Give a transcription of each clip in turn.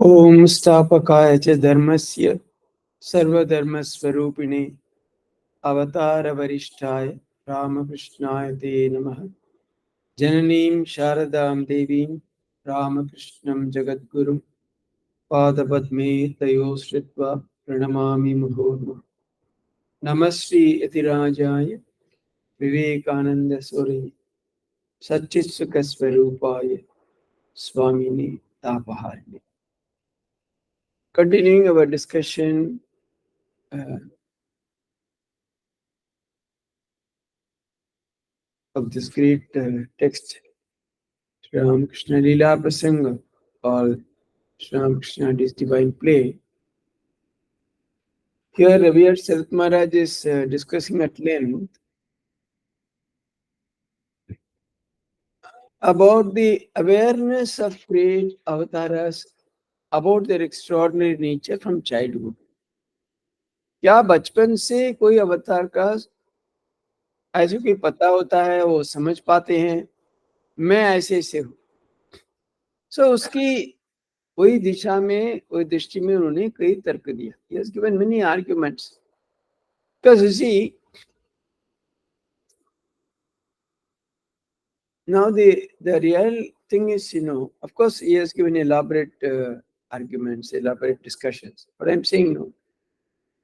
ओम स्थापकाय च धर्मस्य सर्वधर्मस्वरूपिणे अवतार वरिष्ठाय रामकृष्णाय ते नमः। जननीं शारदां देवीं रामकृष्णं जगद्गुरुं पादपद्मे तयोः श्रित्वा प्रणमामि मुहुर्मुहुः। नमस्ते यतिराजाय विवेकानन्दसूरये सच्चित्सुखस्वरूपाय स्वामिने तापहारिणे। Continuing our discussion of this great text, Sri Ramakrishna Leela Prasanga, or Sri Ramakrishna and his divine play. Here, Ravi Sarat Maharaj is discussing at length about the awareness of great avatars, about their extraordinary nature from childhood. क्या बचपन से कोई अवतार का ऐसे कोई पता होता है, वो समझ पाते हैं मैं ऐसे से हूँ। सो उसकी वही दिशा में, वही दृष्टि में उन्होंने कई तर्क दिया. He has given many arguments. Because you see, now the real thing is, of course, he has given elaborate arguments, elaborate discussions. But I'm saying, no.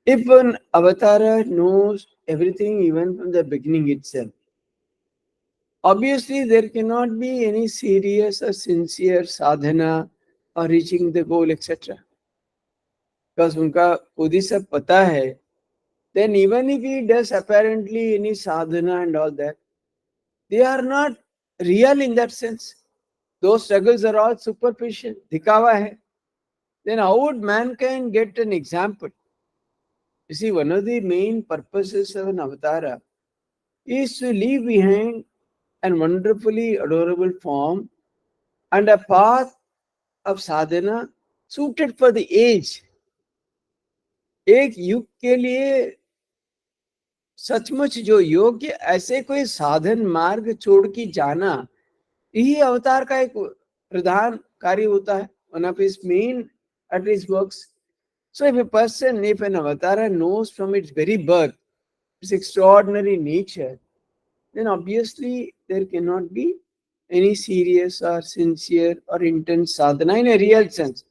If an avatar knows everything even from the beginning itself, obviously there cannot be any serious or sincere sadhana or reaching the goal, etc. Because उनका खुद ही सब पता है, then even if he does apparently any sadhana and all that, they are not real in that sense. Those struggles are all superficial, dikhawa hai. Then how would mankind get an example? You see, one of the main purposes of an avatara is to leave behind an wonderfully adorable form and a path of sadhana suited for the age. एक युग के लिए सचमुच जो योग्य ऐसे कोई साधन मार्ग छोड़ के जाना, यही अवतार का एक प्रधान कार्य होता है. One of his main at his works. So if an avatar knows from its very birth its extraordinary nature, then obviously there cannot be any serious or sincere or intense sadhana in a real sense.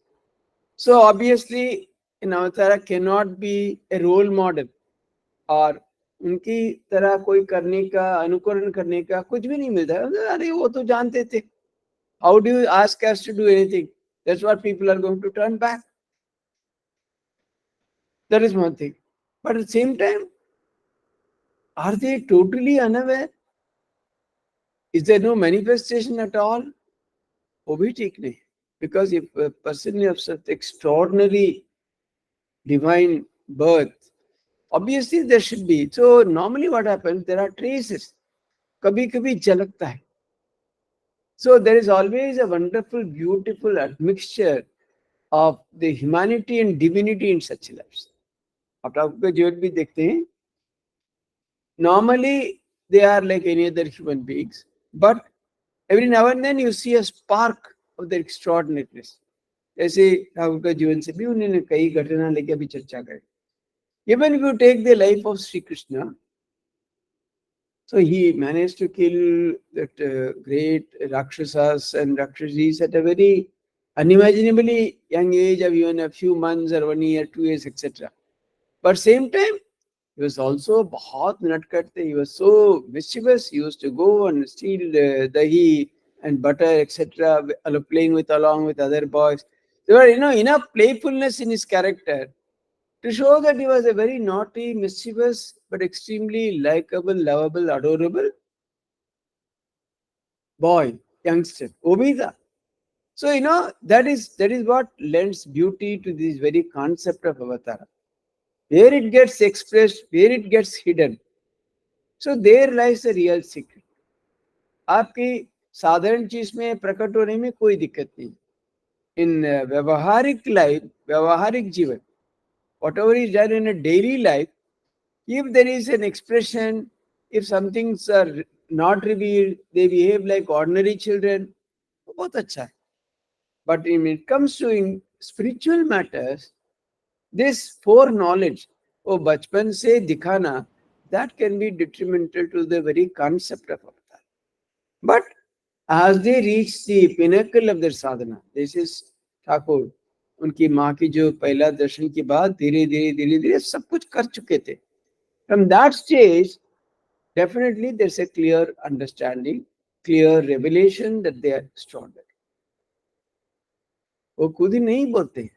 So obviously an avatar cannot be a role model, और उनकी तरह कोई करने का, अनुकरण करने का कुछ भी नहीं मिलता है. अरे वो तो जानते थे. How do you ask us to do anything? That's what people are going to turn back. That is one thing. But at the same time, are they totally unaware? Is there no manifestation at all? वो भी ठीक नहीं. Because if a person of such extraordinary divine birth, obviously there should be. So normally what happens, there are traces. कभी कभी झलकता है. So there is always a wonderful, beautiful admixture of the humanity and divinity in such lives. आप आपके जीवन भी देखते हैं. Normally they are like any other human beings, but every now and then you see a spark of their extraordinariness. ऐसे ठाकुर का जीवन से भी उन्होंने कई घटना लेके अभी चर्चा करें. Even if you take the life of Sri Krishna, so he managed to kill that great Rakshasas and Rakshasis at a very unimaginably young age of even a few months or 1 year, 2 years, etc. But same time, he was also बहुत नटखट. He was so mischievous. He used to go and steal dahi and butter, etc., playing with along with other boys. There were, enough playfulness in his character to show that he was a very naughty, mischievous, but extremely likable, lovable, adorable boy, youngster. वो भी था. So that is what lends beauty to this very concept of avatar. Where it gets expressed, where it gets hidden. So there lies the real secret. आपकी साधारण चीज में प्रकट होने में कोई दिक्कत नहीं. इन व्यवहारिक लाइफ, व्यवहारिक जीवन, whatever is done in a daily life, if there is an expression, if some things are not revealed, they behave like ordinary children, तो बहुत अच्छा है. But when it comes to in spiritual matters, this foreknowledge, वो बचपन से दिखाना, that can be detrimental to the very concept of avatar. But as they reach the pinnacle of their sadhana, this is Thakur, उनकी माँ की जो पहला दर्शन के बाद धीरे धीरे धीरे धीरे सब कुछ कर चुके थे. From that stage, definitely there's a clear understanding, clear revelation that they are extraordinary. वो खुद ही नहीं बोलते,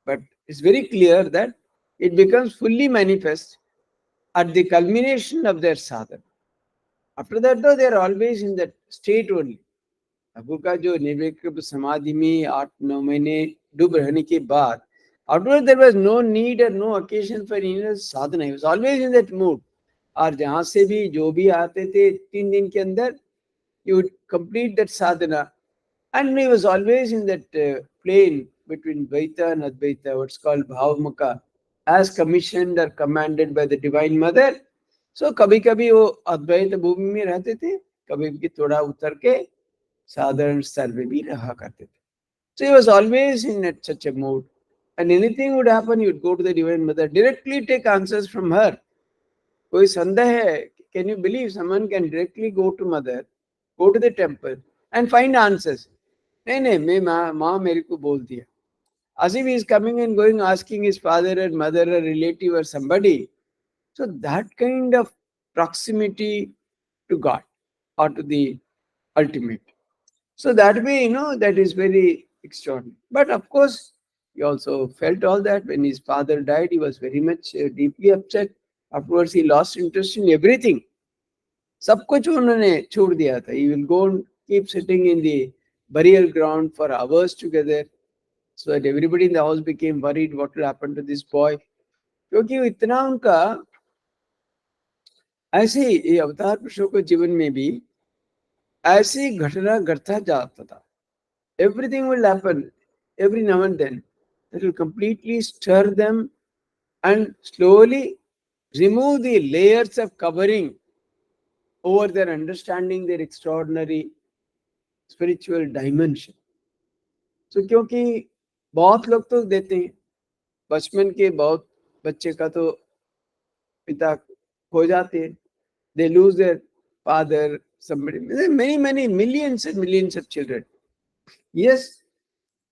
but it's very clear that it becomes fully manifest at the culmination of their sadhana. After that, though, they are always in that state only. Abu का जो निर्विकल्प समाधि में 8-9 महीने डूब रहने के बाद, afterwards there was no need or no occasion for inner sadhana. He was always in that mood. और जहाँ से भी जो भी आते थे 3 दिन के अंदर, he would complete that sadhana. And he was always in that plane between Dvaita and Advaita, what's called Bhavamukha, as commissioned or commanded by the Divine Mother. So कभी कभी वो अद्वैत भूमि में रहते थे, कभी भी थोड़ा उतर के साधारण स्तर में भी रहा करते थे. So he was always in such a mood. And anything would happen, he would go to the Divine Mother, directly take answers from her. कोई संदेह है, can you believe someone can directly go to mother, go to the temple and find answers? नहीं नहीं, मैं माँ मेरे को बोल दिया. As if he is coming and going asking his father or mother or relative or somebody. So that kind of proximity to God or to the ultimate. So that way, that is very extraordinary. But of course, he also felt all that. When his father died, he was very much deeply upset. Afterwards, he lost interest in everything. सब कुछ उन्होंने छोड़ दिया था. He will go and keep sitting in the burial ground for hours together. So that everybody in the house became worried what will happen to this boy. क्योंकि इतना उनका ऐसे ही ये अवतार पुरुषों के जीवन में भी ऐसी घटना घटता जाता था. Everything will happen every now and then that will completely stir them and slowly remove the layers of covering over their understanding their extraordinary spiritual dimension. So क्योंकि बहुत लोग तो देते हैं, बचपन के बहुत बच्चे का तो पिता खो जाते हैं. They lose their father, somebody. Many millions and millions of children. Yes,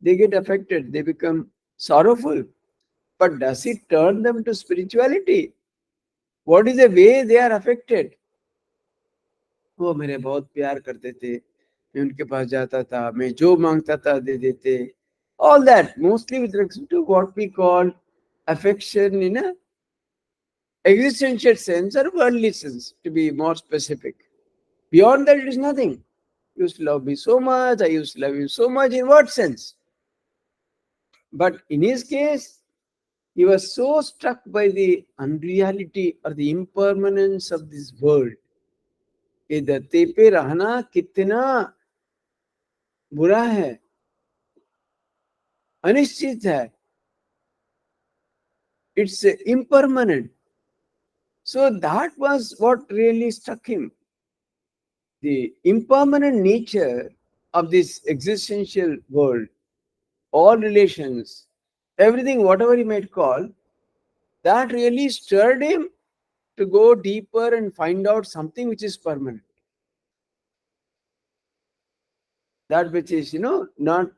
they get affected, they become sorrowful. But does it turn them to spirituality? What is the way they are affected? वो मेरे बहुत प्यार करते थे, मैं उनके पास जाता था, मैं जो मांगता था दे देते. All that, mostly with respect to what we call affection in a existential sense or worldly sense, to be more specific. Beyond that, it is nothing. You used to love me so much, I used to love you so much. In what sense? But in his case, he was so struck by the unreality or the impermanence of this world कि धरती पे रहना कितना बुरा है, अनिश्चित है. It's impermanent. So that was what really struck him. The impermanent nature of this existential world, all relations, everything, whatever he might call, that really stirred him to go deeper and find out something which is permanent. That which is, not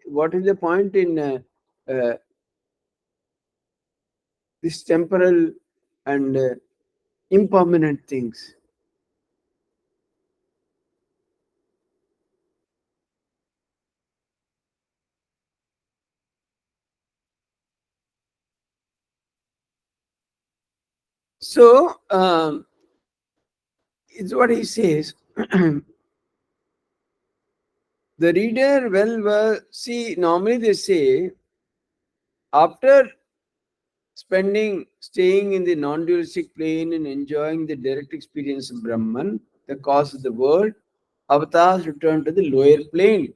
what is the point in this temporal and impermanent things. So, it's what he says. The reader, see, normally they say, after staying in the non-dualistic plane and enjoying the direct experience of Brahman, the cause of the world, avatars return to the lower plane.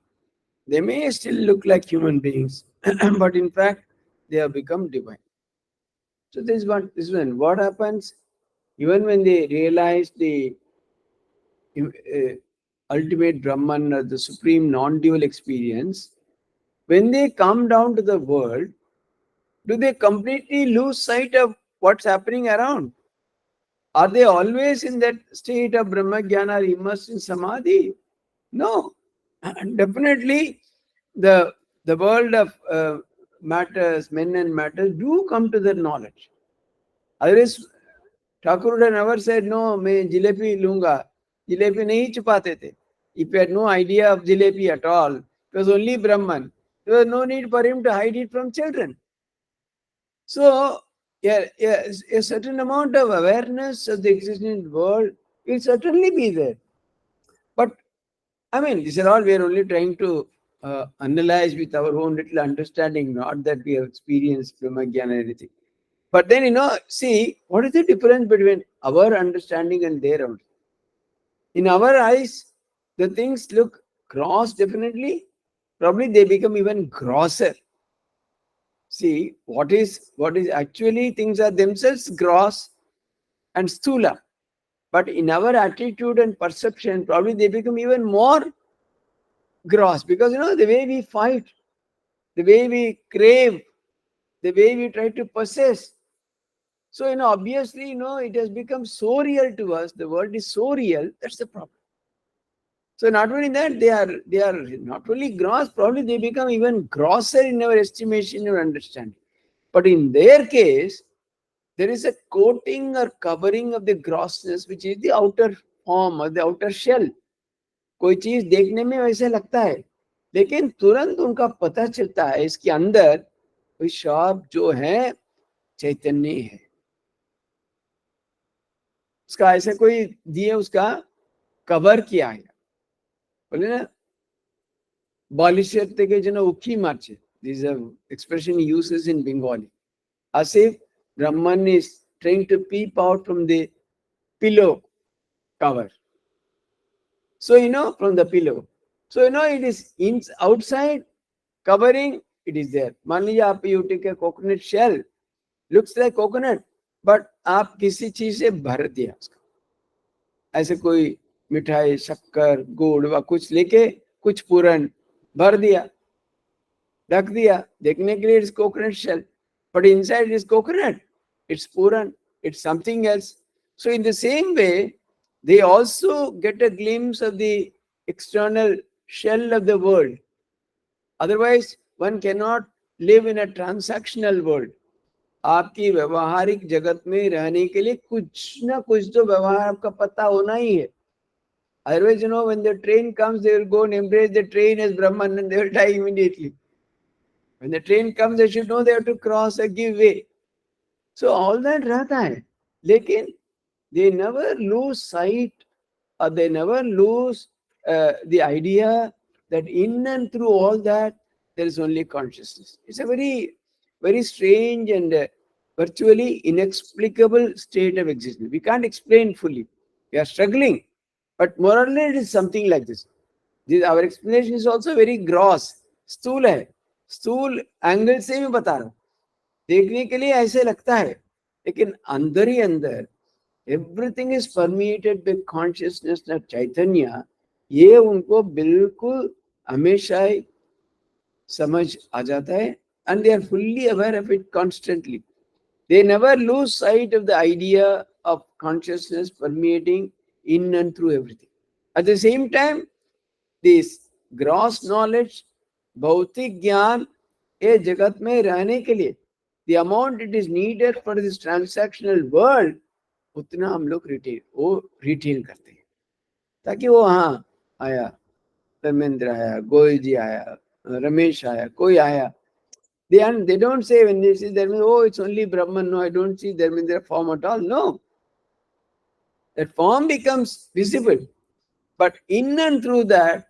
They may still look like human beings, but in fact, they have become divine. So this one. What happens even when they realize the ultimate Brahman or the supreme non-dual experience? When they come down to the world, do they completely lose sight of what's happening around? Are they always in that state of Brahma Jnana or immersed in Samadhi? No. Definitely, the world of matters, men and matters, do come to their knowledge. Otherwise, Thakur would have never said, no, मैं जिलेबी लूंगा. जिलेबी नहीं छुपाते थे. If he had no idea of jilebi at all, it was only Brahman. There was no need for him to hide it from children. So, yeah, a certain amount of awareness of the existing world will certainly be there. But I mean, these are all we are only trying to analyze with our own little understanding, not that we have experienced Brahma Jnana and everything. But then, see, what is the difference between our understanding and their own? In our eyes, the things look gross, definitely. Probably they become even grosser. See, what is actually things are themselves gross and stula. But in our attitude and perception, probably they become even more gross because the way we fight, the way we crave, the way we try to possess. So obviously it has become so real to us. The world is so real. That's the problem. So not only that, they are not only gross, probably they become even grosser in our estimation or understanding. But in their case, there is a coating or covering of the grossness, which is the outer form or the outer shell. कोई चीज देखने में वैसे लगता है, लेकिन तुरंत उनका पता चलता है इसके अंदर कोई शॉप जो है चैतन्य है. उसका ऐसे कोई दिए उसका कवर किया है. बोले ना बालिशर থেকে যেন উকি মারছে. This is an expression he uses in Bengali. As if Brahman is trying to peep out from the pillow cover. So, from the pillow. So, it is outside covering, it is there. मान लीजिए आप you take a coconut shell, looks like coconut, but आप किसी चीज से भर दिया उसका. ऐसे कोई मिठाई, शक्कर, गुड़ व कुछ लेके कुछ पूरन भर दिया, ढक दिया. देखने के लिए it's coconut shell, but inside is coconut. It's puran. It's something else. So in the same way, they also get a glimpse of the external shell of the world. Otherwise, one cannot live in a transactional world. आपकी व्यवहारिक जगत में रहने के लिए कुछ ना कुछ तो व्यवहार आपका पता होना ही है. Otherwise, when the train comes, they will go and embrace the train as Brahman and they will die immediately. When the train comes, they should know they have to cross or give way. So all that रहता है, लेकिन they never lose sight or they never lose the idea that in and through all that there is only consciousness. It's a very, very strange and virtually inexplicable state of existence. We can't explain fully. We are struggling, but more or less it is something like this. Our explanation is also very gross. स्थूल है, स्थूल angle से मैं बता रहा हूँ. देखने के लिए ऐसे लगता है, लेकिन अंदर ही अंदर everything is permeated by consciousness of chaitanya. ये उनको बिल्कुल हमेशा ही समझ आ जाता है and they are fully aware of it constantly. They never lose sight of the idea of consciousness permeating in and through everything. At the same time, this gross knowledge, भौतिक ज्ञान, ये जगत में रहने के लिए the amount it is needed for this transactional world, उतना हम लोग रिटेल करते हैं ताकि वो हाँ आया, धर्मेंद्र आया, गोयल जी आया, रमेश आया, कोई आया. They don't say when they see Dharmendra, oh, it's only Brahman. No, I don't see Dharmendra form at all. No. That form becomes visible. But in and through that,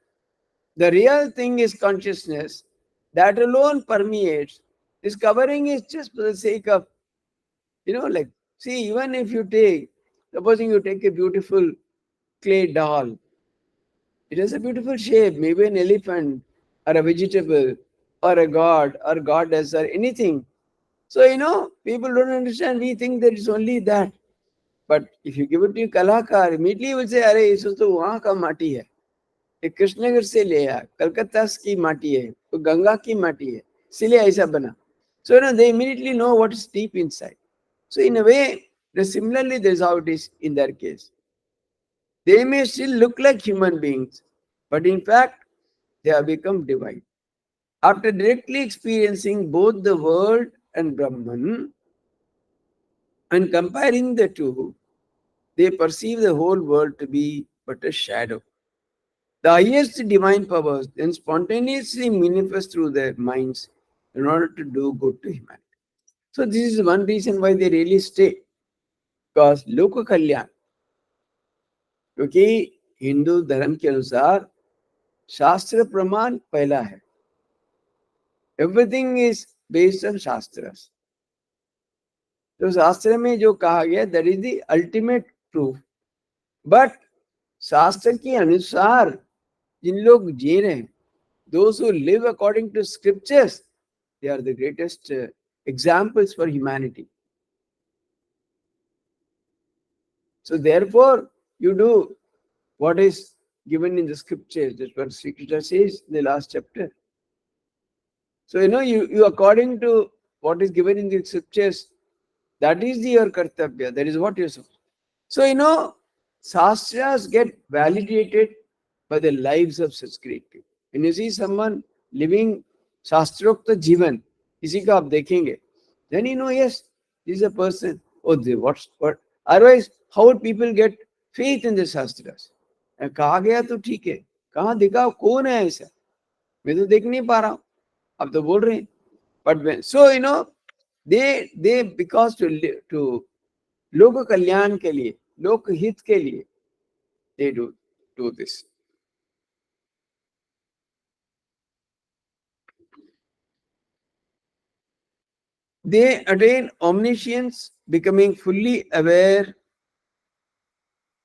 The real thing is consciousness that alone permeates. This covering is just for the sake of, like, see, even if you take, supposing you take a beautiful clay doll, it has a beautiful shape, maybe an elephant or a vegetable or a god or goddess or anything. So, people don't understand. We think that it's only that. But if you give it to a kalakar, immediately he will say, अरे इसको तो वहाँ का माटी है, ये कृष्णनगर से ले आया, कलकत्ता की माटी है, तो गंगा की माटी है, इसलिए ऐसा बना. So, they immediately know what is deep inside. So, in a way, similarly, that's how it is in their case. They may still look like human beings, but in fact, they have become divine. After directly experiencing both the world and Brahman and comparing the two, they perceive the whole world to be but a shadow. The highest divine powers then spontaneously manifest through their minds in order to do good to humanity. So this is one reason why they really stay. Because लोक कल्याण, क्योंकि हिंदू धर्म के अनुसार शास्त्र प्रमाण पहला है. Everything is based on शास्त्र. तो शास्त्र में जो कहा गया that is the ultimate proof. But शास्त्र के अनुसार जिन लोग जी रहे हैं, those who live according to scriptures, they are the greatest examples for humanity. So therefore, you do what is given in the scriptures. That's what Sri Krishna says in the last chapter. So, you according to what is given in the scriptures, that is your kartavya. That is what you're supposed. So, Shastras get validated by the lives of such great people. When you see someone living Shastrokta Jivan, किसी का आप देखेंगे, then yes, this is a person. Oh, what? Otherwise, how would people get faith in the Shastras? कहा गया तो ठीक है, कहाँ दिखाओ कौन है ऐसा, मैं तो देख नहीं पा रहा हूँ, आप तो बोल रहे हैं. But when, so they because to लोक कल्याण के लिए, लोक हित के लिए, they do this. They attain omniscience, becoming fully aware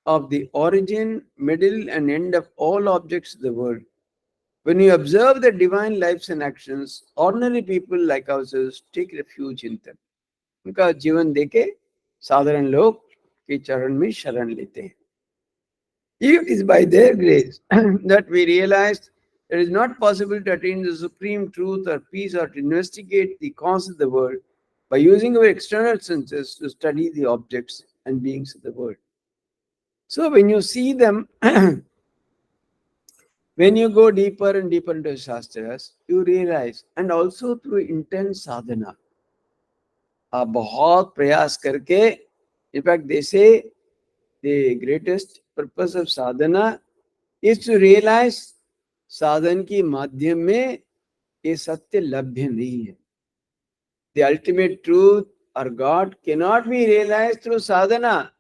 of the origin, middle, and end of all objects of the world. When you observe the divine lives and actions, ordinary people like ourselves take refuge in them. उनका जीवन देके साधारण लोग के चरण में शरण लेते हैं. It is by their grace that we realize it is not possible to attain the supreme truth or peace or to investigate the cause of the world by using our external senses to study the objects and beings of the world. So when you see them, when you go deeper and deeper into Shastras, you realize, and also through intense sadhana, आप बहुत प्रयास करके, in fact they say the greatest purpose of sadhana is to realize साधन की माध्यम में ये सत्य लभ्य नहीं है. The ultimate truth or God cannot be realized through sadhana.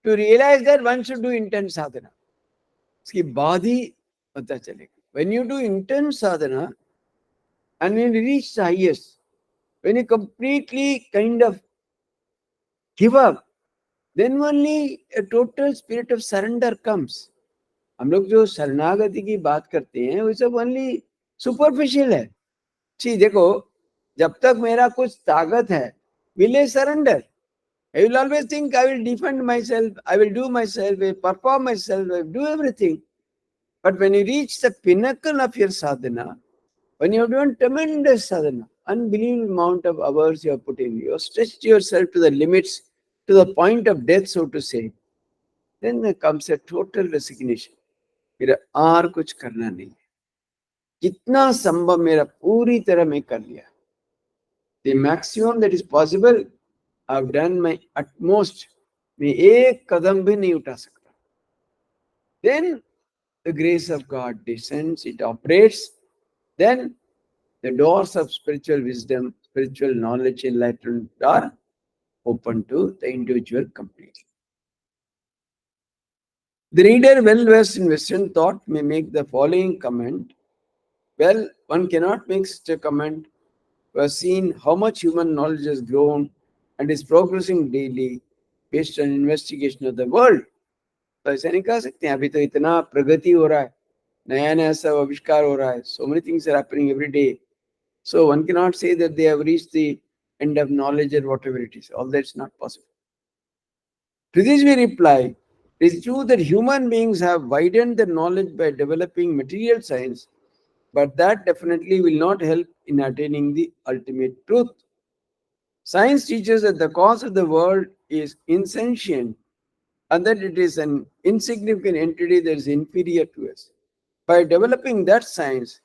To realize that, one should do intense sadhana. इसकी बाद ही पता चलेगा. When you do intense sadhana and when you reach the highest, when you completely kind of give up, then only a total spirit of surrender comes. हम लोग जो शरणागति की बात करते हैं वो सब ओनली सुपरफिशियल है. सी देखो, जब तक मेरा कुछ ताकत है, will I surrender? I will always think I will defend myself, I will do myself, I will perform myself, I will do everything. But when you reach the pinnacle of your sadhana, when you have done tremendous sadhana, unbelievable amount of hours you have put in, you have stretched yourself to the limits, to the point of death, so to say, then there comes a total resignation. मेरा और कुछ करना नहीं है, जितना संभव मेरा पूरी तरह मैं कर लिया. The maximum that is possible, I have done my utmost. मैं एक कदम भी नहीं उठा सकता. Then the grace of God descends, it operates. Then the doors of spiritual wisdom, spiritual knowledge, enlightenment are open to the individual completely. The reader well versed in Western thought may make the following comment. Well, one cannot make such a comment. We have seen how much human knowledge has grown and is progressing daily based on investigation of the world. तो ऐसा नहीं कह सकते हैं अभी तो इतना प्रगति हो रहा है नया नया सब आविष्कार हो रहा है so many things are happening every day so one cannot say that they have reached the end of knowledge or whatever it is all that's not possible. To this we reply, it is true that human beings have widened their knowledge by developing material science, but that definitely will not help in attaining the ultimate truth. Science teaches that the cause of the world is insentient and that it is an insignificant entity that is inferior to us. By developing that science,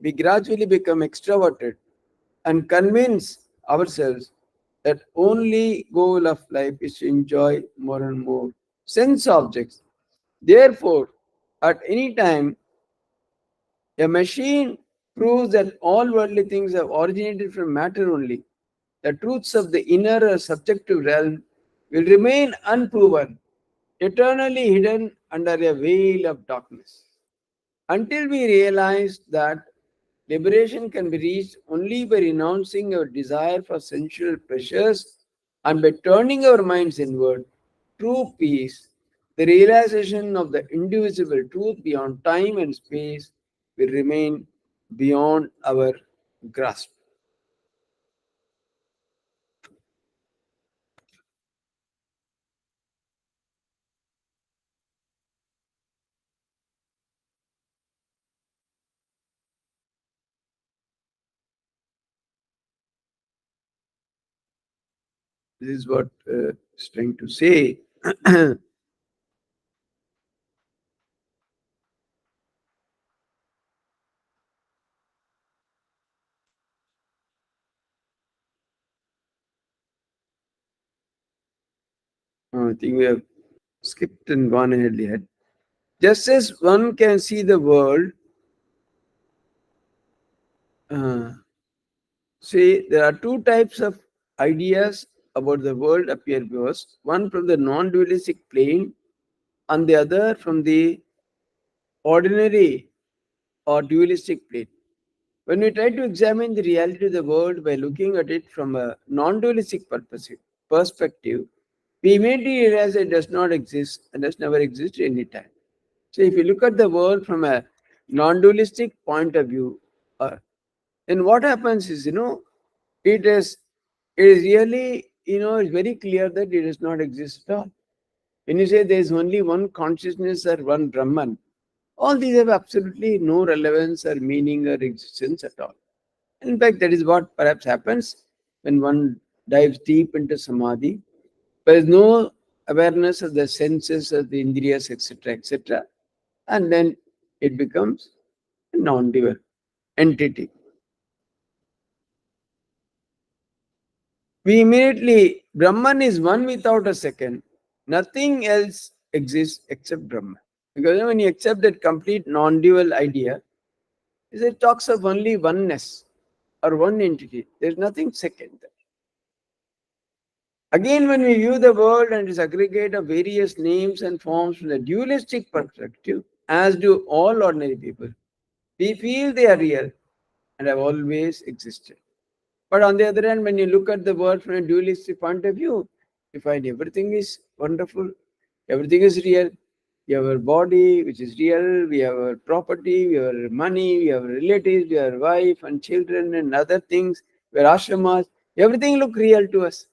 we gradually become extroverted and convince ourselves that only goal of life is to enjoy more and more sense objects. Therefore, at any time, a machine proves that all worldly things have originated from matter only. The truths of the inner or subjective realm will remain unproven, eternally hidden under a veil of darkness. Until we realize that liberation can be reached only by renouncing our desire for sensual pleasures and by turning our minds inward, true peace, the realization of the indivisible truth beyond time and space, will remain beyond our grasp. This is what it's trying to say. I think we have skipped and gone ahead. Just as one can see the world, uh, see, there are two types of ideas about the world appear to us one from the non dualistic plane, and the other from the ordinary or dualistic plane. When we try to examine the reality of the world by looking at it from a non dualistic perspective, we immediately realize it does not exist and has never existed any time. So, if you look at the world from a non dualistic point of view, then what happens is, it is it is really, it's very clear that it does not exist at all. When you say there is only one consciousness or one Brahman, all these have absolutely no relevance or meaning or existence at all. In fact, that is what perhaps happens when one dives deep into samadhi. There is no awareness of the senses, of the indriyas, etc., etc., and then it becomes a non-dual entity. We immediately, Brahman is one without a second. Nothing else exists except Brahman. Because when you accept that complete non-dual idea, it talks of only oneness or one entity. There's nothing second. Again, when we view the world and its aggregate of various names and forms from the dualistic perspective, as do all ordinary people, we feel they are real and have always existed. But on the other hand, when you look at the world from a dualistic point of view, you find everything is wonderful, everything is real. We have our body, which is real, we have our property, we have our money, we have our relatives, we have our wife and children and other things, we have ashramas, everything look real to us.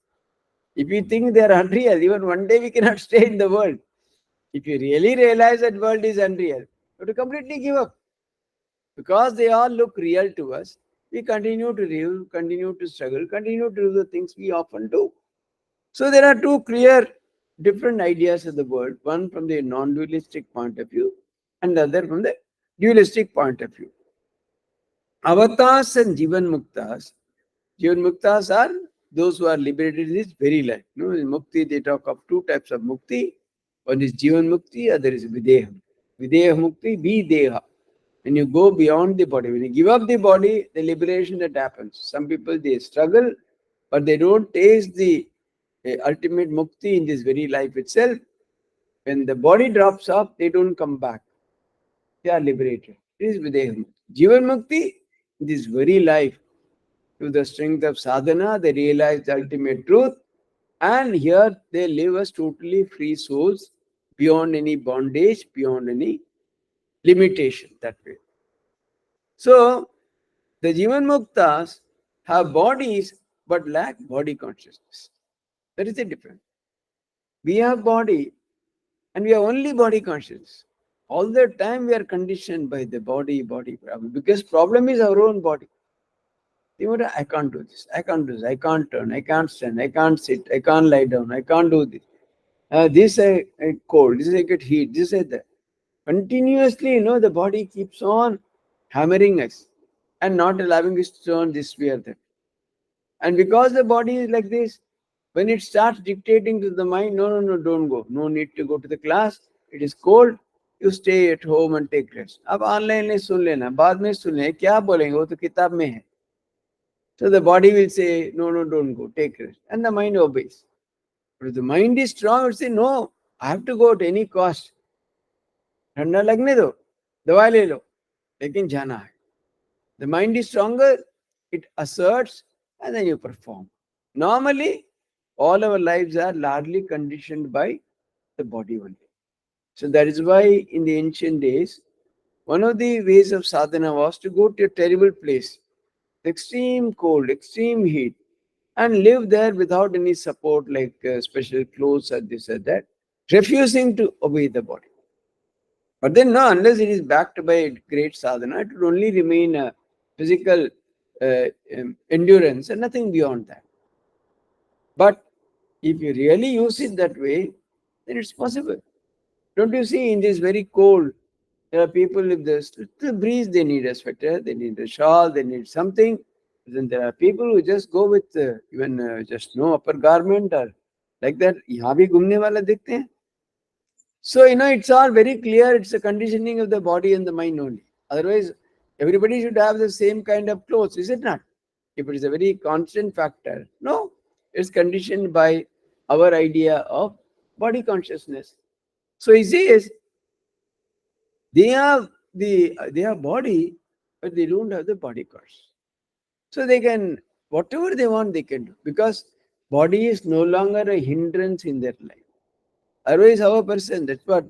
If we think they are unreal, even one day we cannot stay in the world. If you really realize that world is unreal, you have to completely give up. Because they all look real to us, we continue to live, continue to struggle, continue to do the things we often do. So there are two clear different ideas of the world, one from the non-dualistic point of view and the other from the dualistic point of view. Avatars and Jivan Muktas. Jivan Muktas are those who are liberated in this very life. In Mukti, they talk of two types of Mukti. One is Jivan Mukti, other is Videha. Videha Mukti, Videha. When you go beyond the body, when you give up the body, the liberation that happens. Some people, they struggle, but they don't taste the ultimate mukti in this very life itself. When the body drops off, they don't come back. They are liberated. This is Videha Mukti. Jivan Mukti, this very life, to the strength of sadhana, they realize the ultimate truth, and here they live as totally free souls, beyond any bondage, beyond any limitation. That way. So the Jivan Muktas have bodies but lack body consciousness. That is the difference. We have body and we have only body consciousness. All the time we are conditioned by the body problem. Because problem is our own body. You know, I can't do this, I can't do this, I can't turn, I can't stand, I can't sit, I can't lie down, I can't do this. This I cold, this I get heat, this I that. Continuously, the body keeps on hammering us and not allowing us to turn this way or that. And because the body is like this, when it starts dictating to the mind, no, no, no, don't go. No need to go to the class. It is cold. You stay at home and take rest. अब online में सुन लेना, बाद में सुन लेना, क्या बोलेंगे वो तो किताब में है. So the body will say, no, no, don't go, take rest. And the mind obeys. But if the mind is strong, it will say, no, I have to go at any cost. ठंडा लगने दो, दवा ले लो, लेकिन जाना है. The mind is stronger, it asserts, and then you perform. Normally, all our lives are largely conditioned by the body only. So that is why in the ancient days, one of the ways of sadhana was to go to a terrible place, extreme cold, extreme heat, and live there without any support like special clothes or this or that, refusing to obey the body. But then, no, unless it is backed by great sadhana, it will only remain a physical endurance and nothing beyond that. But if you really use it that way, then it's possible. Don't you see in this very cold, there are people with this little breeze, they need a sweater, they need a shawl, they need something. Then there are people who just go with even just no upper garment or like that. यहाँ भी घूमने वाला देखते हैं. So, it's all very clear. It's a conditioning of the body and the mind only. Otherwise, everybody should have the same kind of clothes, is it not? If it is a very constant factor, no, it's conditioned by our idea of body consciousness. So he says they have body, but they don't have the body consciousness. So they can whatever they want, they can do because body is no longer a hindrance in their life. Otherwise, our person, that's what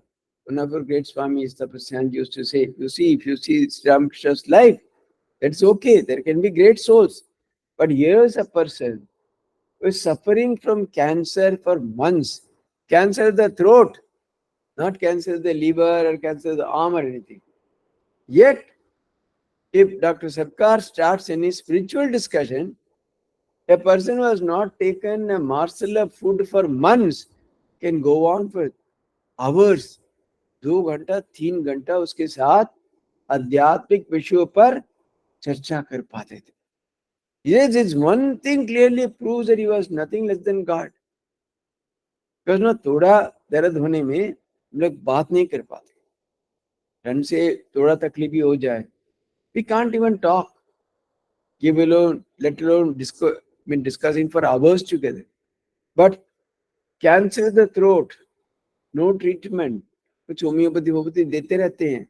one of our great Swamis, the Prasanga, used to say. You see, if you see Ramakrishna's life, that's okay. There can be great souls. But here's a person who is suffering from cancer for months. Cancer of the throat, not cancer of the liver or cancer of the arm or anything. Yet, if Dr. Sarkar starts any spiritual discussion, a person who has not taken a morsel of food for months can go on for hours, 2 घंटा 3 घंटा उसके साथ आध्यात्मिक विषयों पर चर्चा कर पाते थे. Yes, it's one thing clearly proves that he was nothing less than God. Because थोड़ा दर्द होने में लोग बात नहीं कर पाते. ढंग से थोड़ा तकलीफ भी हो जाए, we can't even talk. Give alone, let alone discussing for hours together. But cancer of the throat, no treatment, कुछ होम्योपैथी देते रहते हैं,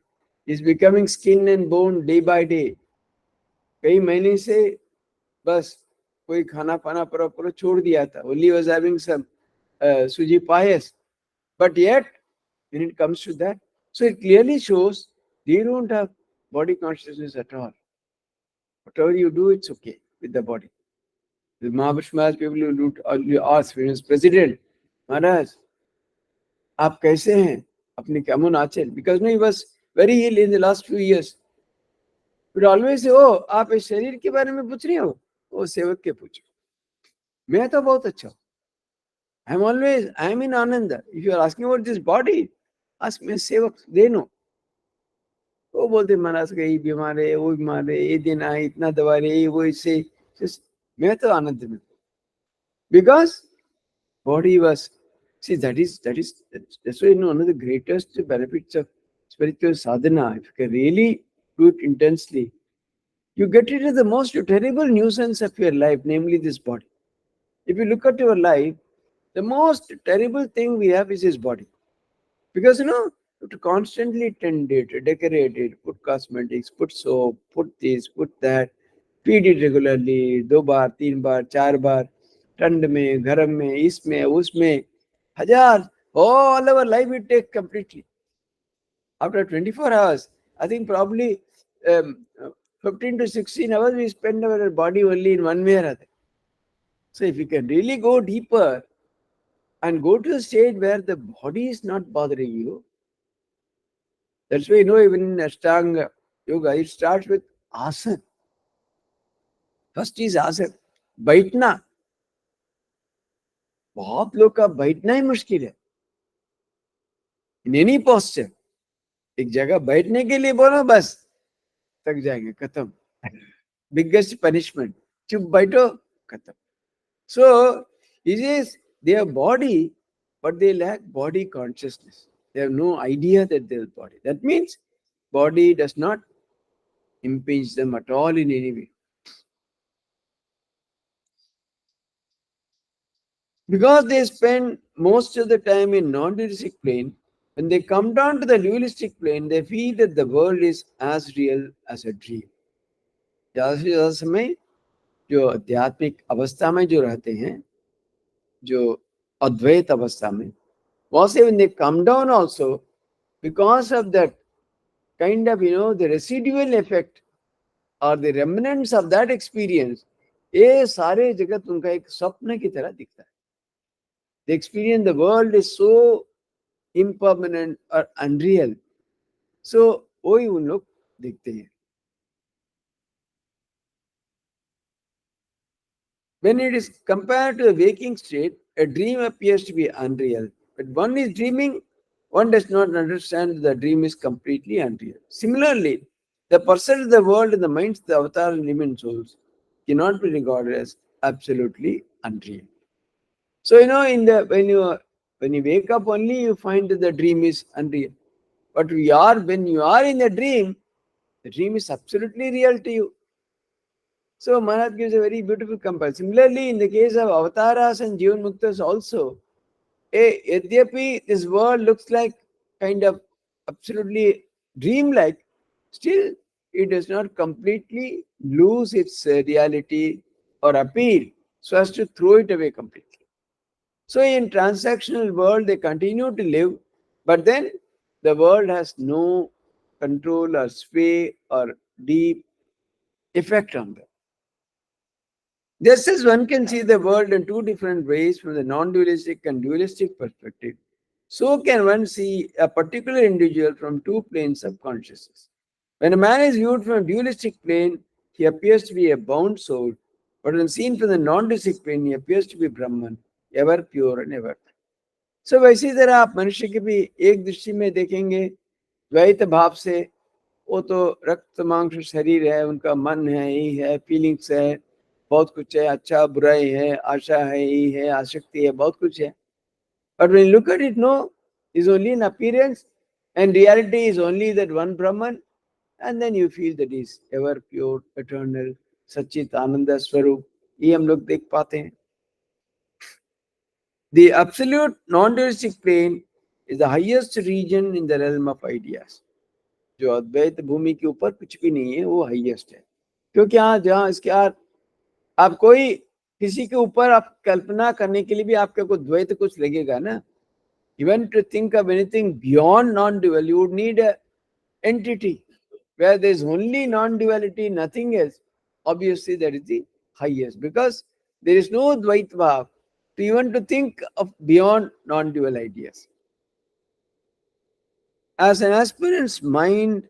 is becoming skin and bone day by day. कई महीने से बस कोई खाना पाना पूरा छोड़ दिया था. Only was having some suji payas. But yet, when it comes to that, so it clearly shows they don't have body consciousness at all. Whatever you do, it's okay with the body. The Maharaj people will ask when he was president, Maharaj, आप कैसे हैं? अपने केमन आचल? Because no, he was very ill in the last few years. But always say, oh, आप इस शरीर के बारे में पूछ रही हो? वो सेवक के पूछो. मैं तो बहुत अच्छा हूँ. I am in Ananda. If you are asking about this body, ask me सेवक, they know. वो बोलते महाराज कहीं बीमार है, वो बीमार है, ये दिन आए, इतना दवा रही, वो इससे, मैं तो आनंद में. Because body was, see, that's why one of the greatest benefits of spiritual sadhana, if you can really do it intensely, you get rid of the most terrible nuisance of your life, namely this body. If you look at your life, the most terrible thing we have is this body. Because to constantly tend it, decorate it, put cosmetics, put soap, put this, put that, feed it regularly, 2 बार, 3 बार, 4 बार, ठंड में, गर्म में, इसमें, उसमें, हजार, all our life we take completely. After 24 hours, I think probably um, 15 to 16 hours we spend our body only in one way or other. So if you can really go deeper and go to a state where the body is not bothering you, that's why even in Ashtanga yoga, it starts with asana. First is asana. बैठना, बहुत लोग का बैठना ही मुश्किल है. In any posture, एक जगह बैठने के लिए बोलो बस थक जाएंगे, खत्म. बिगेस्ट पनिशमेंट, चुप बैठो, खत्म. So it is their body, but they lack body consciousness. They have no idea that their body. That means body does not impinge them at all in any way. Because they spend most of the time in non-dualistic plane, when they come down to the dualistic plane, they feel that the world is as real as a dream. ज़्यादा से ज़्यादा समय जो आध्यात्मिक अवस्था में जो रहते हैं, जो अद्वैत अवस्था में, also when they come down also, because of that kind of, the residual effect or the remnants of that experience, ये सारे जगत उनका एक स्वप्न की तरह दिखता है. The experience, the world is so impermanent or unreal. So वही उन लोग देखते हैं. When it is compared to the waking state, a dream appears to be unreal. But one is dreaming, one does not understand that the dream is completely unreal. Similarly, the person of the world and the minds of the avatar and living souls cannot be regarded as absolutely unreal. So in the when you wake up only you find that the dream is unreal. But when you are in the dream is absolutely real to you. So Maharaj gives a very beautiful comparison. Similarly, in the case of avatars and Jivan Muktas also, yadyapi this world looks like kind of absolutely dreamlike, still it does not completely lose its reality or appeal so as to throw it away completely. So in transactional world they continue to live, but then the world has no control or sway or deep effect on them. Just as one can see the world in two different ways from the non-dualistic and dualistic perspective, so can one see a particular individual from two planes of consciousness. When a man is viewed from a dualistic plane, he appears to be a bound soul, but when seen from the non-dualistic plane, he appears to be Brahman, ever pure and ever. So वैसी तरह आप मनुष्य के भी एक दृष्टि में देखेंगे द्वैत भाव से, वो तो रक्त मांस शरीर है, उनका मन है, यही है, फीलिंग्स है, बहुत कुछ है, अच्छा बुराई है, आशा है, यही है, आसक्ति है, बहुत कुछ है. But when you look at it, no, is only an appearance, and reality is only that one Brahman, and then you feel that is ever pure, eternal, सच्चित आनंद स्वरूप. ये हम लोग देख पाते हैं. The absolute non-dualistic plane is the highest region in the realm of ideas. जो अद्वैत भूमि के ऊपर कुछ भी नहीं है, वो हाईएस्ट है. क्योंकि जहाँ इसके आप कोई किसी के ऊपर आप कल्पना करने के लिए भी आपके को द्वैत कुछ लगेगा ना. Even to think of anything beyond non-dual, you would need an entity. Where there is only non-duality, nothing else, obviously that is the highest, because there is no Dvaita Bhav to even to think of beyond non-dual ideas. As an aspirant's mind,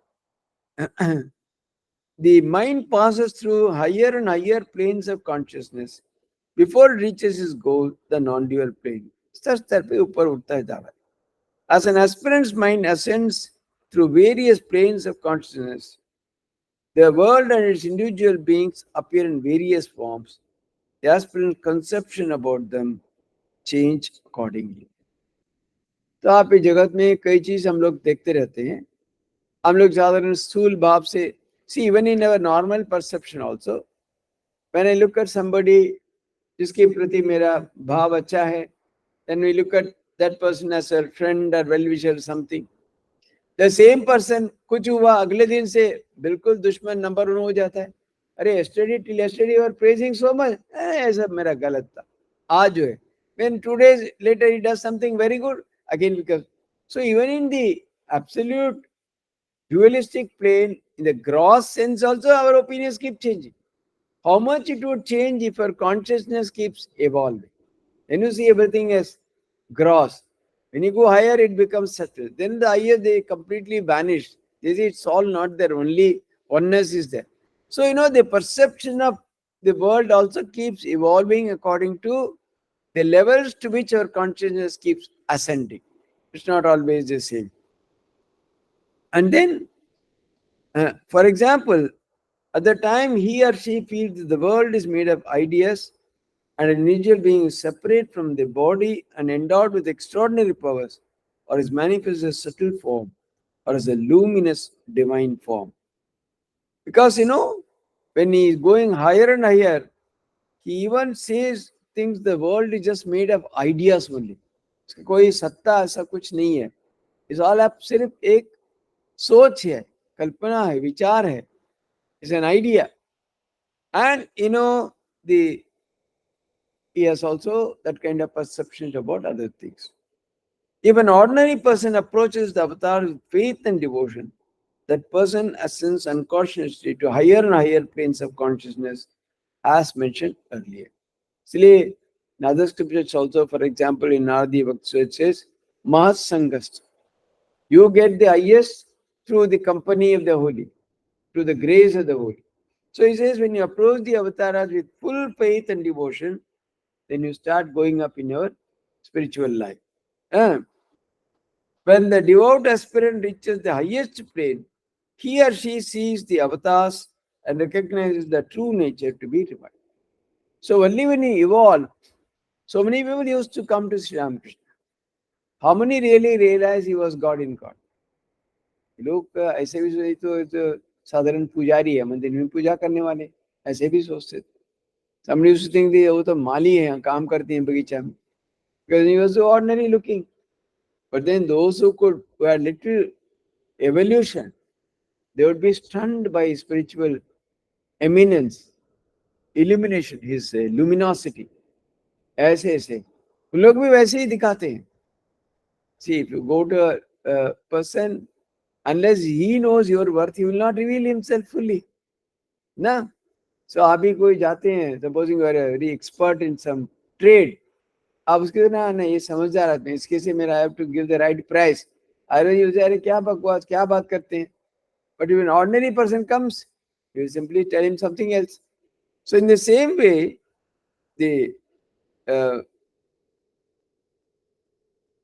the mind passes through higher and higher planes of consciousness before it reaches its goal, the non-dual plane. As an aspirant's mind ascends through various planes of consciousness, the world and its individual beings appear in various forms. The aspirant's conception about them change accordingly. तो आप इस जगत में कई चीज हम लोग देखते रहते हैं. हम लोग साधारण स्थूल भाव से, see even in our normal perception also, when I look at somebody जिसके प्रति मेरा भाव अच्छा है, then we look at that person as a friend or well-wisher or something. The same person, कुछ हुआ अगले दिन से बिल्कुल दुश्मन नंबर 1 हो जाता है। अरे yesterday till yesterday you are praising so much, ऐसा मेरा गलत था, आज जो है when 2 days later he does something very good, again because, so even in the absolute dualistic plane, in the gross sense also our opinions keep changing. How much it would change if our consciousness keeps evolving? Then you see everything as gross. When you go higher, it becomes subtle. Then the higher they completely vanish. This it's all not there. Only oneness is there. So the perception of the world also keeps evolving according to the levels to which our consciousness keeps ascending. It's not always the same. And then, for example, at the time he or she feels the world is made of ideas and an individual being is separate from the body and endowed with extraordinary powers, or is manifest as a subtle form, or as a luminous divine form. Because when he is going higher and higher, he even says things the world is just made of ideas only. इसका कोई सत्ता ऐसा कुछ नहीं है. इस all आप सिर्फ एक सोच है, कल्पना है, विचार है. It's an idea. And the he has also that kind of perception about other things. If an ordinary person approaches the avatar with faith and devotion, that person ascends unconsciously to higher and higher planes of consciousness, as mentioned earlier. Isliye, in other scriptures also, for example, in Adi Bhakti, it says, Mahasangast. You get the highest through the company of the holy, through the grace of the holy. So he says, when you approach the avatars with full faith and devotion, then you start going up in your spiritual life. Uh, when the devout aspirant reaches the highest plane, he or she sees the avatars and recognizes the true nature to be divine. So only when he evolved, so many people used to come to Sri Ramakrishna. How many really realized he was God in God? लोग ऐसे भी सोचे तो साधारण पुजारी है, मंदिर में पूजा करने वाले, ऐसे भी सोचते थे. Somebody used to think वो तो माली है, काम करते हैं बगीचा में. Because he was so ordinary looking. But then those who had little evolution, they would be stunned by his spiritual eminence, illumination, his luminosity. ऐसे ऐसे उन लोग भी वैसे ही दिखाते हैं. See, if you go to a person, unless he knows your worth, he will not reveal himself fully. ना? So अभी कोई जाते हैं, supposing you are a very expert in some trade, आप उसके ना ये समझदार आदमी, इसके से मेरा I have to give the right price. अरे क्या बकवास, क्या बात करते हैं? But if an ordinary person comes, you will simply tell him something else. So in the same way, the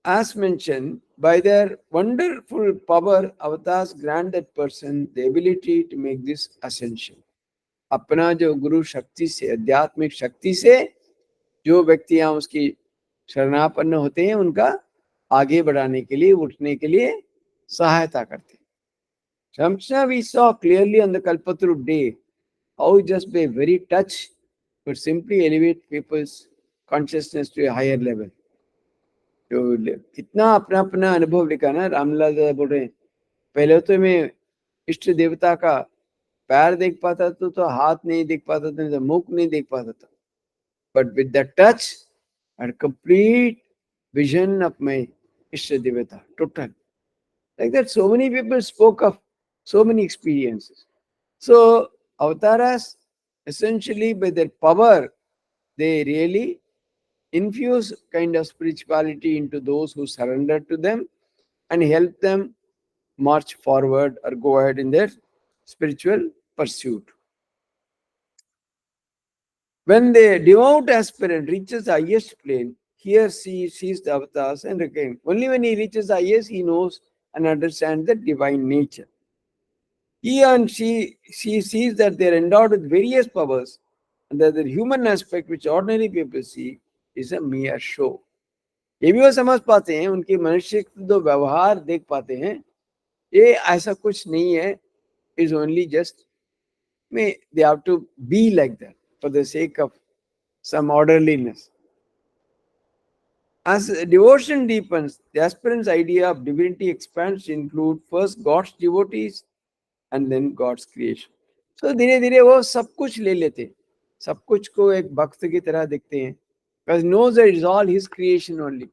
as mentioned, by their wonderful power, avatars grant that person the ability to make this ascension. अपना जो गुरु शक्ति से, आध्यात्मिक शक्ति से जो व्यक्तियां उसकी शरणापन्न होते हैं, उनका आगे बढ़ाने के लिए, उठने के लिए सहायता करते हैं. Samsha, we saw clearly on the Kalpataru day how just by very touch could simply elevate people's consciousness to a higher level. तो इतना अपना अपना अनुभव लिखा ना, रामलाल दादा बोल रहे हैं, पहले तो मैं इष्ट देवता का पैर देख पाता था, तो हाथ नहीं देख पाता था, तो मुख नहीं देख पाता था. But with the touch and complete vision of my इष्ट देवता, total. Like that, so many people spoke of so many experiences. So avatars, essentially by their power, they really infuse kind of spirituality into those who surrender to them and help them march forward or go ahead in their spiritual pursuit. When the devout aspirant reaches the highest plane, he or she sees the avatars and again, only when he reaches the highest, he knows and understands the divine nature. He and she sees that they are endowed with various powers and that the human aspect which ordinary people see is a mere show. ये भी वो समझ पाते हैं, उनकी मनुष्य जो व्यवहार देख पाते हैं, ये ऐसा कुछ नहीं है, is only just they have to be like that for the sake of some orderliness. As devotion deepens, the aspirant's idea of divinity expands to include first God's devotees and then God's creation. So धीरे धीरे वो सब कुछ ले लेते, सब कुछ को एक भक्त की तरह देखते हैं, because knows that it's all his creation only,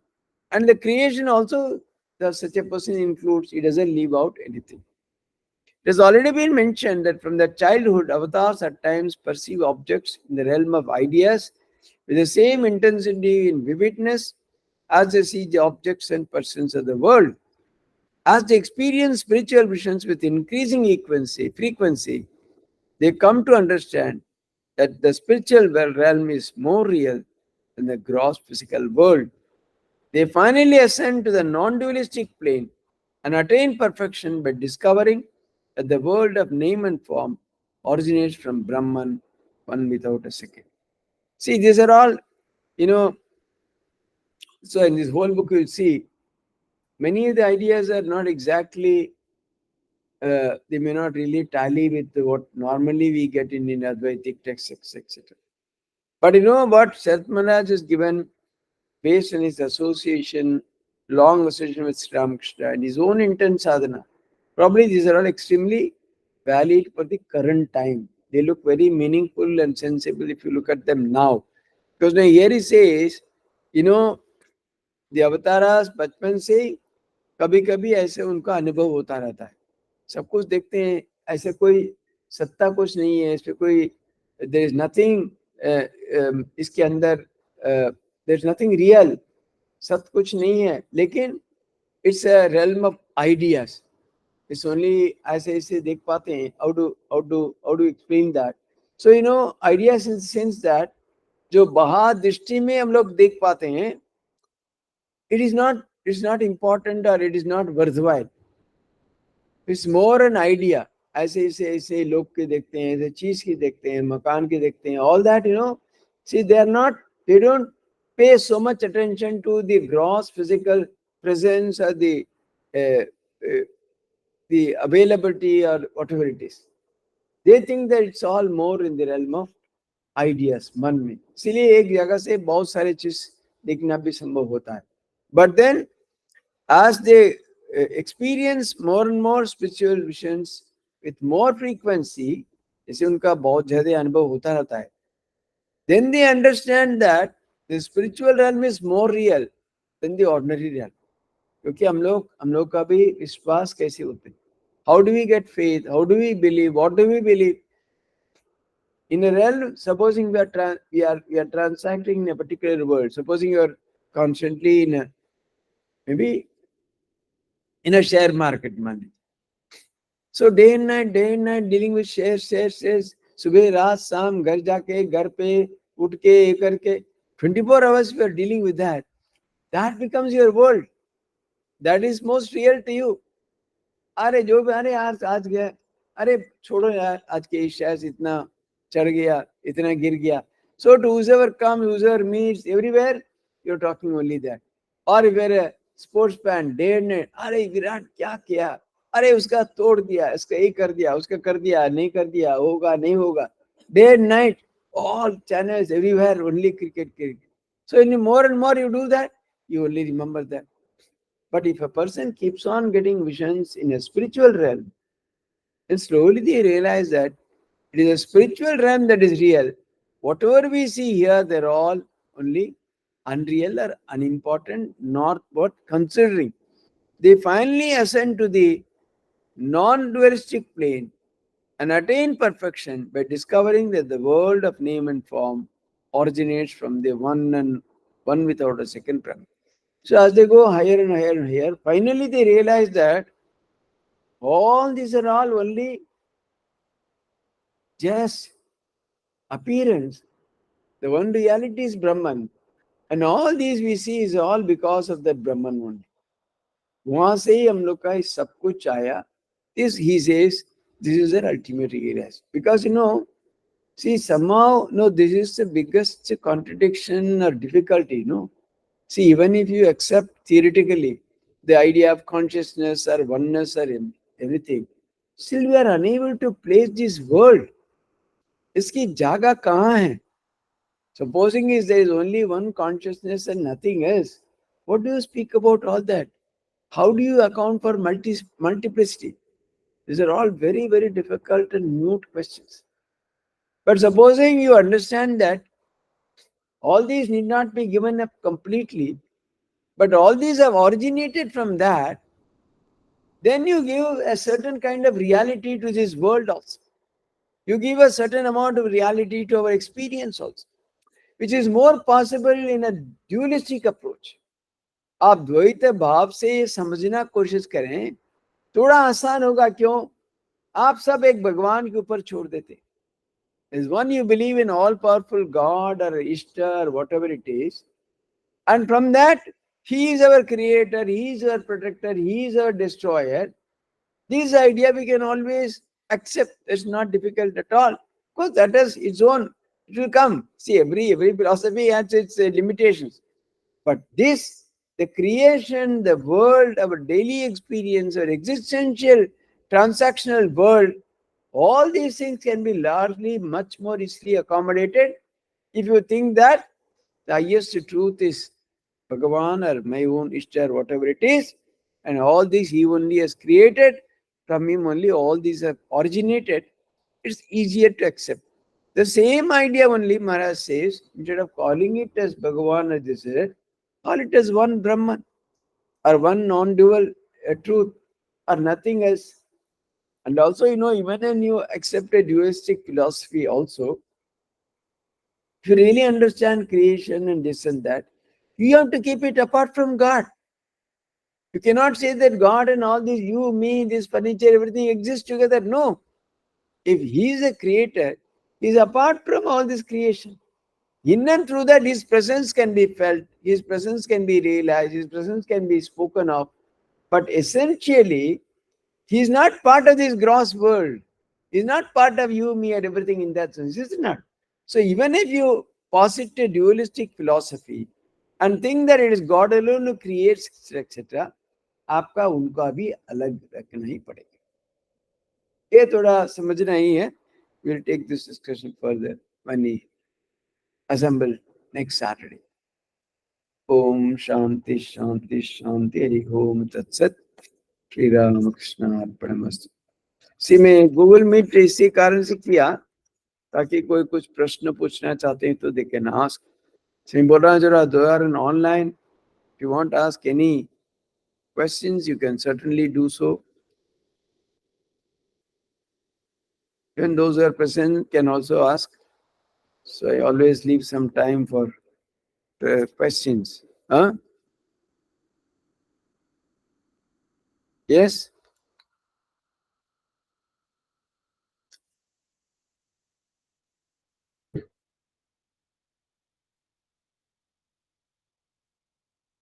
and the creation also, the such a person includes, he doesn't leave out anything. It has already been mentioned that from their childhood, avatars at times perceive objects in the realm of ideas with the same intensity and vividness as they see the objects and persons of the world. As they experience spiritual visions with increasing frequency, they come to understand that the spiritual realm is more real than the gross physical world. They finally ascend to the non dualistic plane and attain perfection by discovering that the world of name and form originates from Brahman, one without a second. See, these are all, you know, so in this whole book, you'll see many of the ideas are not exactly, they may not really tally with what normally we get in Advaitic texts, etc. But you know what Seth Maharaj is given based on his association, long association with Sri Ramakrishna and his own intense sadhana. Probably these are all extremely valid for the current time. They look very meaningful and sensible if you look at them now. Because now here he says, you know, the avatars बचपन से कभी कभी ऐसे उनका अनुभव होता रहता है, सब कुछ देखते हैं, ऐसे कोई सत्ता कुछ नहीं है, इस पे कोई देयर इज नथिंग, इसके अंदर देयर इज नथिंग रियल, सत्य कुछ नहीं है, लेकिन it's a realm of ideas. It's only ऐसे ऐसे देख पाते हैं. How do explain that? So you know ideas in sense that जो बाहर दृष्टि में हम लोग देख पाते हैं, it's not important or it is not worthwhile. It's more an idea. ऐसे ऐसे ऐसे लोग के देखते हैं, ऐसे चीज की देखते हैं, मकान की देखते हैं, all that, you know, see, they don't pay so much attention to the gross physical presence or uh, uh, the availability or whatever it is. They think that it's all more in the realm of ideas, मन में. इसलिए एक जगह से बहुत सारे चीज देखना भी संभव होता है. But then as they experience more and more spiritual visions with more frequency, जैसे उनका बहुत ज़्यादा अनुभव होता रहता है, then they understand that the spiritual realm is more real than the ordinary realm. क्योंकि हम लोग का भी विश्वास कैसे होते हैं? How do we get faith? How do we believe? What do we believe? In a realm, supposing we are transacting in a particular world, supposing you are constantly maybe in a share market money. So day and night dealing with shares. सुबह रात शाम घर जाके घर पे उठ के ये करके 24 hours you are dealing with that. That becomes your world. That is most real to you. अरे जो भी, अरे यार आज गया, अरे छोड़ो यार आज के शेयर्स इतना चढ़ गया, इतना गिर गया. So to whoever comes, whoever meets, everywhere you're talking only that. Or if you're a sports fan, day and night, अरे विराट क्या किया, अरे उसका तोड़ दिया, इसका ये कर दिया, उसका कर दिया, नहीं कर दिया, होगा नहीं होगा. Day and night, all channels everywhere, only cricket. So in more and more you do that, you only remember that. But if a person keeps on getting visions in a spiritual realm, then slowly they realize that it is a spiritual realm that is real. Whatever we see here, they're all only unreal or unimportant, not worth considering. They finally ascend to the non-dualistic plane and attain perfection by discovering that the world of name and form originates from the one and one without a second premise. So as they go higher and higher and higher, finally they realize that all these are all only just appearance. The one reality is Brahman. And all these we see is all because of that Brahman only. वहां से ही हम लोग का सब कुछ आया. This he says, this is their ultimate realize. Because see, somehow, no, this is the biggest contradiction or difficulty, no? See, even if you accept theoretically the idea of consciousness or oneness or everything, still we are unable to place this world. इसकी जगह कहाँ है? Supposing is there is only one consciousness and nothing else. What do you speak about all that? How do you account for multiplicity? These are all very, very difficult and mute questions. But supposing you understand that all these need not be given up completely, but all these have originated from that, then you give a certain kind of reality to this world also. You give a certain amount of reality to our experience also, which is more possible in a dualistic approach. आप द्वैत भाव से समझना कोशिश करें, थोड़ा आसान होगा. क्यों? आप सब एक भगवान के ऊपर छोड़ देते. There's one you believe in all powerful God or Ishtar or whatever it is, and from that he is our creator, he is our protector, he is our destroyer. This idea we can always accept. It's not difficult at all, because that is its own. It will come. See, every philosophy has its limitations. But this, the creation, the world, our daily experience, our existential transactional world, all these things can be largely much more easily accommodated if you think that the highest truth is Bhagavan or my own Ishtar, whatever it is, and all these he only has created, from him only all these have originated. It's easier to accept. The same idea only Maharaj says, instead of calling it as Bhagavan or this, call it as one Brahman or one non-dual truth or nothing else. And also, even when you accept a dualistic philosophy also, if you really understand creation and this and that, you have to keep it apart from God. You cannot say that God and all this, you, me, this furniture, everything exists together. No. If he is a creator, he is apart from all this creation. In and through that, his presence can be felt, his presence can be realized, his presence can be spoken of. But essentially, he is not part of this gross world. He is not part of you, me, and everything in that sense. Is it not? So even if you posit a dualistic philosophy and think that it is God alone who creates, etc., आपका उनका भी अलग रखना ही पड़ेगा. ये थोड़ा समझना ही है. We'll take this discussion further when we assemble next Saturday. Om Shanti Shanti Shanti Hari Om Tat Sat. Shri Ram Krishna अर्पणमस्तु. सी मैं गूगल मीट इसी कारण से किया ताकि कोई कुछ प्रश्न पूछना चाहते हैं तो दे कैन आस्क. मैं बोल रहा हूँ जरा दो आर online. If you want ask any questions you can certainly do so. Even those who are present can also ask. So I always leave some time for questions. Huh? Yes.